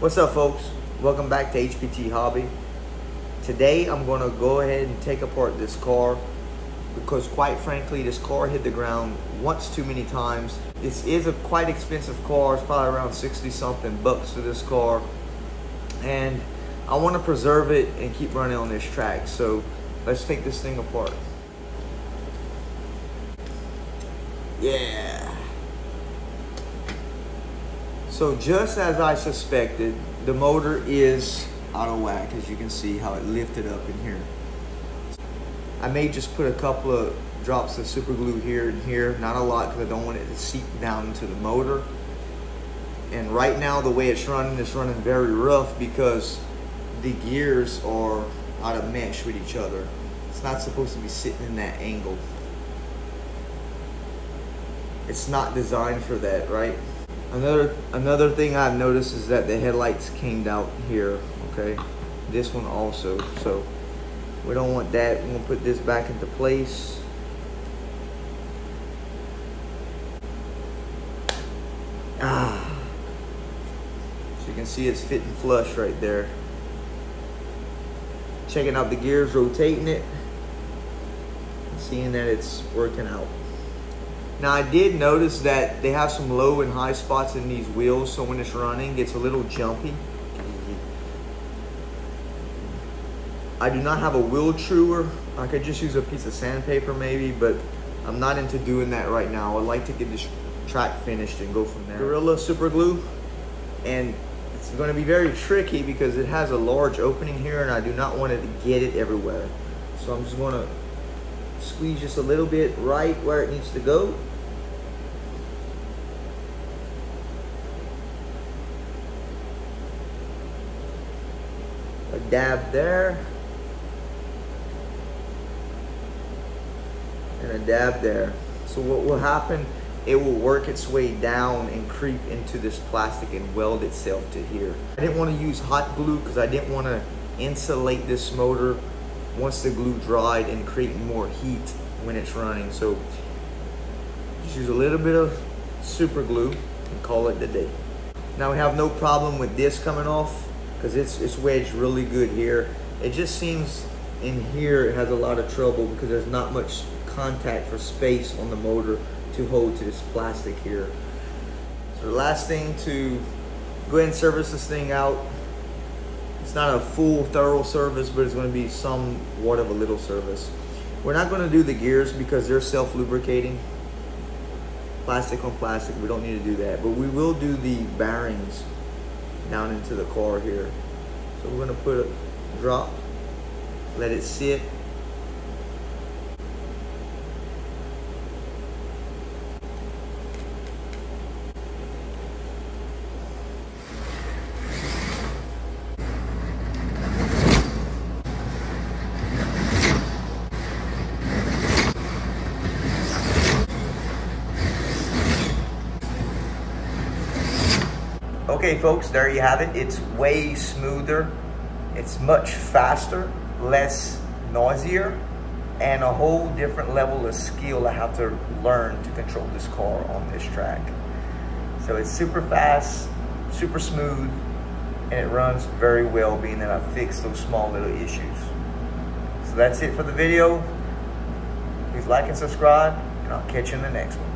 What's up, folks? Welcome back to HPT Hobby. Today I'm going to go ahead and take apart this car because, quite frankly, this car hit the ground once too many times. This is a quite expensive car. It's probably around 60 something bucks for this car, and I want to preserve it and keep running on this track. So let's take this thing apart. Yeah. So just as I suspected, the motor is out of whack. As you can see how it lifted up in here. I may just put a couple of drops of super glue here and here, not a lot because I don't want it to seep down into the motor. And right now the way it's running very rough because the gears are out of mesh with each other. It's not supposed to be sitting in that angle. It's not designed for that, right? Another thing I've noticed is that the headlights came out here, okay? This one also, so we don't want that. We're gonna put this back into place. So you can see it's fitting flush right there. Checking out the gears, rotating it, and seeing that it's working out. Now I did notice that they have some low and high spots in these wheels, so when it's running, it's a little jumpy. I do not have a wheel truer. I could just use a piece of sandpaper maybe, but I'm not into doing that right now. I'd like to get this track finished and go from there. Gorilla super glue, and it's going to be very tricky because it has a large opening here and I do not want to get it everywhere. So I'm just going to squeeze just a little bit right where it needs to go. A dab there. And a dab there. So what will happen, it will work its way down and creep into this plastic and weld itself to here. I didn't want to use hot glue because I didn't want to insulate this motor once the glue dried and create more heat when it's running. So just use a little bit of super glue and call it a day. Now we have no problem with this coming off because it's wedged really good here. It just seems in here it has a lot of trouble because there's not much contact for space on the motor to hold to this plastic here. So the last thing, to go ahead and service this thing out. It's not a full thorough service, but it's going to be somewhat of a little service. We're not going to do the gears because they're self-lubricating. Plastic on plastic, we don't need to do that. But we will do the bearings down into the car here. So we're going to put a drop, let it sit. Okay folks, there you have it. It's way smoother, it's much faster, less noisier, and a whole different level of skill I have to learn to control this car on this track. So it's super fast, super smooth, and it runs very well, being that I fixed those small little issues. So that's it for the video. Please like and subscribe, and I'll catch you in the next one.